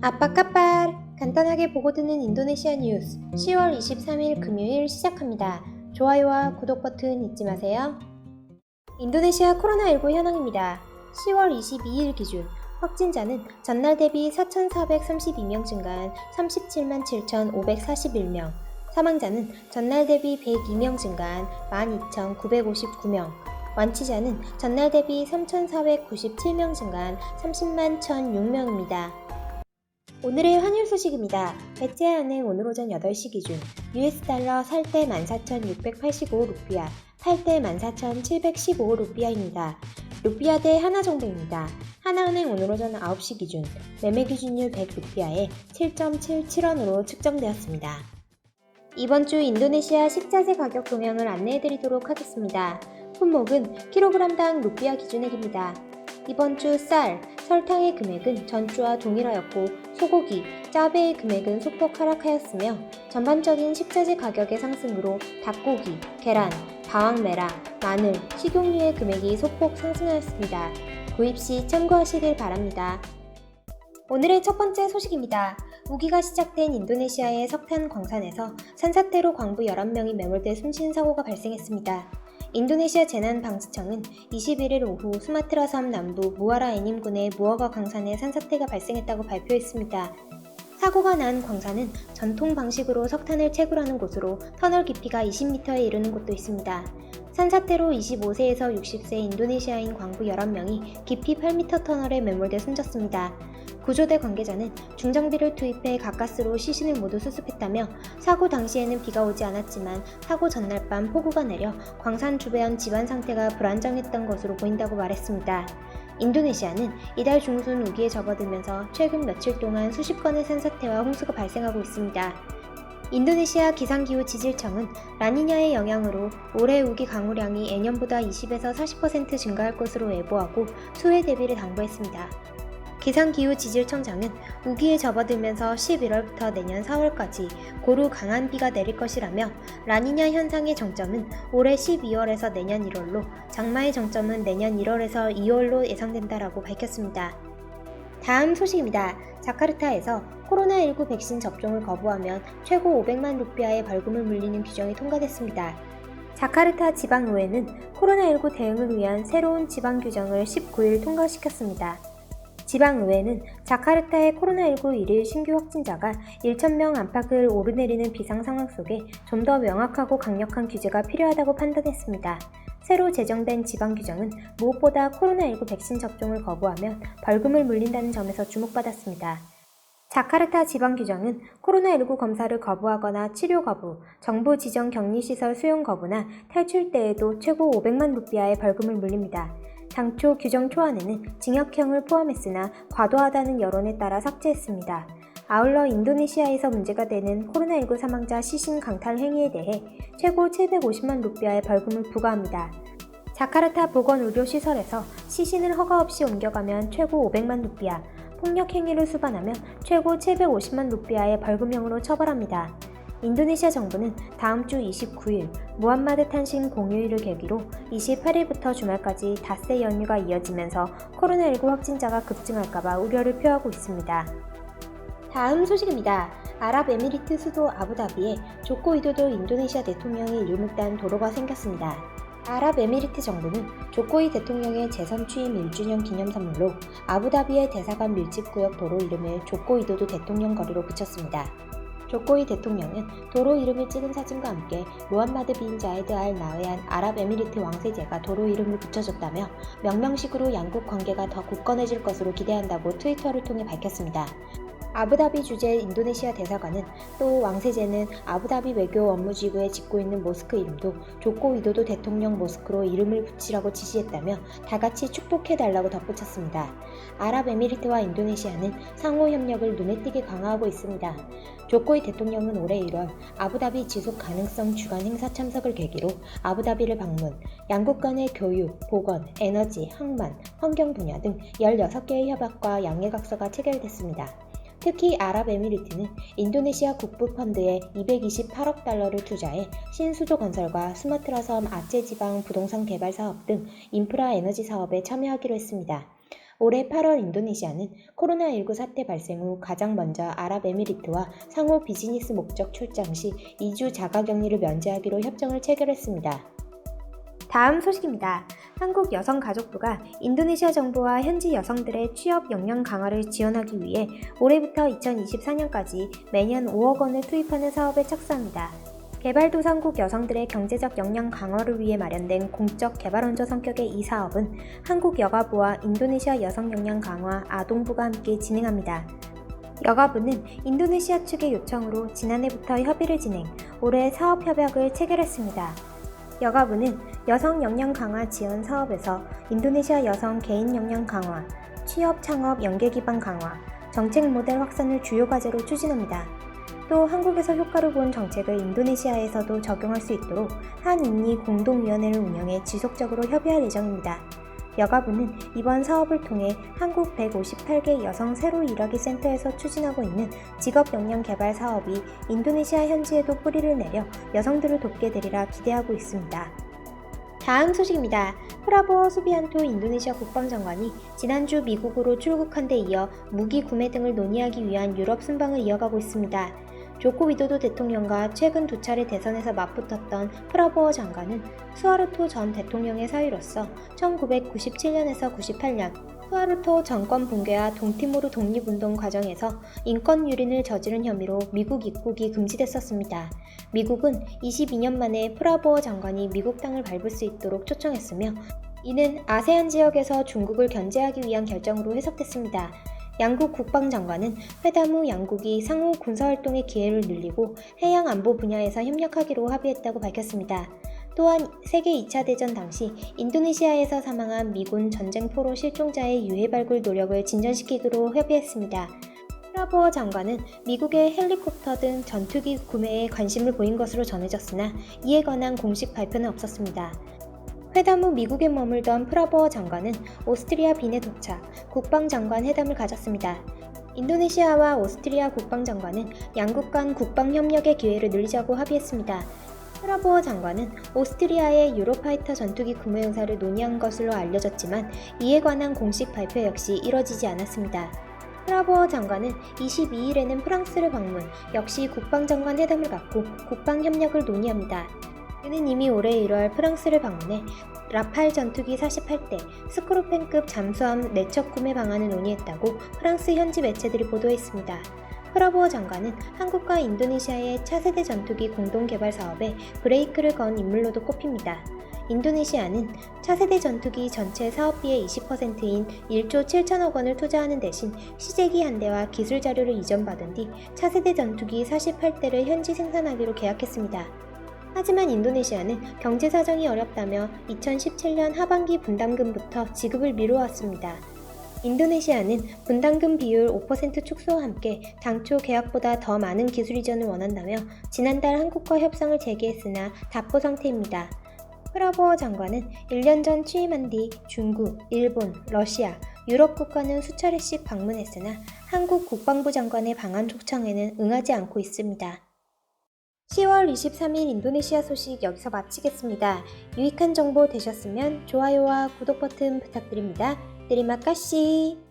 아빠까빨! 간단하게 보고 듣는 인도네시아 뉴스 10월 23일 금요일 시작합니다. 좋아요와 구독 버튼 잊지 마세요. 인도네시아 코로나19 현황입니다. 10월 22일 기준 확진자는 전날 대비 4,432명 증가한 37만 7,541명, 사망자는 전날 대비 102명 증가한 12,959명, 완치자는 전날 대비 3,497명 증가한 30만 1,006명입니다. 오늘의 환율 소식입니다. 배째은행 오늘 오전 8시 기준 US 달러 살 때 14,685루피아, 팔 때 14,715루피아입니다. 루피아 대 하나 정도입니다. 하나은행 오늘 오전 9시 기준 매매 기준율 100루피아에 7.77원으로 측정되었습니다. 이번 주 인도네시아 식자재 가격 동향을 안내해드리도록 하겠습니다. 품목은 킬로그램당 루피아 기준액입니다. 이번 주 쌀, 설탕의 금액은 전주와 동일하였고 소고기, 짜배의 금액은 소폭 하락하였으며 전반적인 식자재 가격의 상승으로 닭고기, 계란, 방황메라, 마늘, 식용유의 금액이 소폭 상승하였습니다. 구입 시 참고하시길 바랍니다. 오늘의 첫 번째 소식입니다. 우기가 시작된 인도네시아의 석탄 광산에서 산사태로 광부 11명이 매몰돼 숨진 사고가 발생했습니다. 인도네시아 재난방지청은 21일 오후 수마트라 섬 남부 무아라 에님군의 무어거 광산에 산사태가 발생했다고 발표했습니다. 사고가 난 광산은 전통 방식으로 석탄을 채굴하는 곳으로 터널 깊이가 20m에 이르는 곳도 있습니다. 산사태로 25세에서 60세 인도네시아인 광부 11명이 깊이 8m 터널에 매몰돼 숨졌습니다. 구조대 관계자는 중장비를 투입해 가까스로 시신을 모두 수습했다며 사고 당시에는 비가 오지 않았지만 사고 전날 밤 폭우가 내려 광산 주변 지반 상태가 불안정했던 것으로 보인다고 말했습니다. 인도네시아는 이달 중순 우기에 접어들면서 최근 며칠 동안 수십 건의 산사태와 홍수가 발생하고 있습니다. 인도네시아 기상기후 지질청은 라니냐의 영향으로 올해 우기 강우량이 예년보다 20에서 40% 증가할 것으로 예보하고 수해 대비를 당부했습니다. 기상기후지질청장은 우기에 접어들면서 11월부터 내년 4월까지 고루 강한 비가 내릴 것이라며 라니냐 현상의 정점은 올해 12월에서 내년 1월로 장마의 정점은 내년 1월에서 2월로 예상된다라고 밝혔습니다. 다음 소식입니다. 자카르타에서 코로나19 백신 접종을 거부하면 최고 500만 루피아의 벌금을 물리는 규정이 통과됐습니다. 자카르타 지방의회는 코로나19 대응을 위한 새로운 지방 규정을 19일 통과시켰습니다. 지방의회는 자카르타의 코로나19 일일 신규 확진자가 1,000명 안팎을 오르내리는 비상 상황 속에 좀 더 명확하고 강력한 규제가 필요하다고 판단했습니다. 새로 제정된 지방 규정은 무엇보다 코로나19 백신 접종을 거부하면 벌금을 물린다는 점에서 주목받았습니다. 자카르타 지방 규정은 코로나19 검사를 거부하거나 치료 거부, 정부 지정 격리시설 수용 거부나 탈출 때에도 최고 500만 루피아의 벌금을 물립니다. 당초 규정 초안에는 징역형을 포함했으나 과도하다는 여론에 따라 삭제했습니다. 아울러 인도네시아에서 문제가 되는 코로나19 사망자 시신 강탈 행위에 대해 최고 750만 루피아의 벌금을 부과합니다. 자카르타 보건의료시설에서 시신을 허가 없이 옮겨가면 최고 500만 루피아, 폭력 행위를 수반하면 최고 750만 루피아의 벌금형으로 처벌합니다. 인도네시아 정부는 다음 주 29일 무함마드 탄신 공휴일을 계기로 28일부터 주말까지 닷새 연휴가 이어지면서 코로나19 확진자가 급증할까봐 우려를 표하고 있습니다. 다음 소식입니다. 아랍에미리트 수도 아부다비에 조코 위도도 인도네시아 대통령의 이름을 딴 도로가 생겼습니다. 아랍에미리트 정부는 조코이 대통령의 재선 취임 1주년 기념 선물로 아부다비의 대사관 밀집구역 도로 이름을 조코 위도도 대통령 거리로 붙였습니다. 조코이 대통령은 도로 이름을 찍은 사진과 함께 무함마드 빈 자이드 알 나흐얀 아랍에미리트 왕세자가 도로 이름을 붙여줬다며 명명식으로 양국 관계가 더 굳건해질 것으로 기대한다고 트위터를 통해 밝혔습니다. 아부다비 주재 인도네시아 대사관은 또 왕세제는 아부다비 외교 업무지구에 짓고 있는 모스크 이름도 조코 위도도 대통령 모스크로 이름을 붙이라고 지시했다며 다같이 축복해달라고 덧붙였습니다. 아랍에미리트와 인도네시아는 상호 협력을 눈에 띄게 강화하고 있습니다. 조코이 대통령은 올해 1월 아부다비 지속 가능성 주간 행사 참석을 계기로 아부다비를 방문, 양국 간의 교육, 보건, 에너지, 항만, 환경 분야 등 16개의 협약과 양해각서가 체결됐습니다. 특히 아랍에미리트는 인도네시아 국부펀드에 228억 달러를 투자해 신수도 건설과 수마트라 섬 아체 지방 부동산 개발 사업 등 인프라 에너지 사업에 참여하기로 했습니다. 올해 8월 인도네시아는 코로나19 사태 발생 후 가장 먼저 아랍에미리트와 상호 비즈니스 목적 출장 시 2주 자가격리를 면제하기로 협정을 체결했습니다. 다음 소식입니다. 한국여성가족부가 인도네시아 정부와 현지 여성들의 취업 역량 강화를 지원하기 위해 올해부터 2024년까지 매년 5억 원을 투입하는 사업에 착수합니다. 개발도상국 여성들의 경제적 역량 강화를 위해 마련된 공적 개발원조 성격의 이 사업은 한국여가부와 인도네시아 여성역량 강화 아동부가 함께 진행합니다. 여가부는 인도네시아 측의 요청으로 지난해부터 협의를 진행, 올해 사업협약을 체결했습니다. 여가부는 여성 역량 강화 지원 사업에서 인도네시아 여성 개인 역량 강화, 취업 창업 연계 기반 강화, 정책 모델 확산을 주요 과제로 추진합니다. 또 한국에서 효과를 본 정책을 인도네시아에서도 적용할 수 있도록 한인리 공동위원회를 운영해 지속적으로 협의할 예정입니다. 여가부는 이번 사업을 통해 한국 158개 여성 새로 일하기 센터에서 추진하고 있는 직업 역량 개발 사업이 인도네시아 현지에도 뿌리를 내려 여성들을 돕게 되리라 기대하고 있습니다. 다음 소식입니다. 프라보어 수비안토 인도네시아 국방장관이 지난주 미국으로 출국한 데 이어 무기 구매 등을 논의하기 위한 유럽 순방을 이어가고 있습니다. 조코 위도도 대통령과 최근 2차례 대선에서 맞붙었던 프라보어 장관은 수하르토 전 대통령의 사위로서 1997년에서 98년 수하르토 정권 붕괴와 동티모르 독립운동 과정에서 인권 유린을 저지른 혐의로 미국 입국이 금지됐었습니다. 미국은 22년 만에 프라보어 장관이 미국 땅을 밟을 수 있도록 초청했으며 이는 아세안 지역에서 중국을 견제하기 위한 결정으로 해석됐습니다. 양국 국방장관은 회담 후 양국이 상호 군사활동의 기회를 늘리고 해양 안보 분야에서 협력하기로 합의했다고 밝혔습니다. 또한 세계 2차 대전 당시 인도네시아에서 사망한 미군 전쟁포로 실종자의 유해 발굴 노력을 진전시키기로 협의했습니다. 프라보어 장관은 미국의 헬리콥터 등 전투기 구매에 관심을 보인 것으로 전해졌으나 이에 관한 공식 발표는 없었습니다. 회담 후 미국에 머물던 프라보어 장관은 오스트리아 빈에 도착, 국방장관 회담을 가졌습니다. 인도네시아와 오스트리아 국방장관은 양국 간 국방협력의 기회를 늘리자고 합의했습니다. 프라보어 장관은 오스트리아의 유로파이터 전투기 구매 의사를 논의한 것으로 알려졌지만 이에 관한 공식 발표 역시 이뤄지지 않았습니다. 프라보어 장관은 22일에는 프랑스를 방문, 역시 국방장관 회담을 갖고 국방협력을 논의합니다. 그는 이미 올해 1월 프랑스를 방문해 라팔 전투기 48대, 스코르펜급 잠수함 4척 구매 방안을 논의했다고 프랑스 현지 매체들이 보도했습니다. 프라보어 장관은 한국과 인도네시아의 차세대 전투기 공동개발 사업에 브레이크를 건 인물로도 꼽힙니다. 인도네시아는 차세대 전투기 전체 사업비의 20%인 1조 7천억 원을 투자하는 대신 시제기 한 대와 기술 자료를 이전받은 뒤 차세대 전투기 48대를 현지 생산하기로 계약했습니다. 하지만 인도네시아는 경제 사정이 어렵다며 2017년 하반기 분담금부터 지급을 미뤄왔습니다. 인도네시아는 분담금 비율 5% 축소와 함께 당초 계약보다 더 많은 기술 이전을 원한다며 지난달 한국과 협상을 재개했으나 답보 상태입니다. 프라보어 장관은 1년 전 취임한 뒤 중국, 일본, 러시아, 유럽 국가는 수차례씩 방문했으나 한국 국방부 장관의 방한 초청에는 응하지 않고 있습니다. 10월 23일 인도네시아 소식 여기서 마치겠습니다. 유익한 정보 되셨으면 좋아요와 구독 버튼 부탁드립니다. 테리마카시.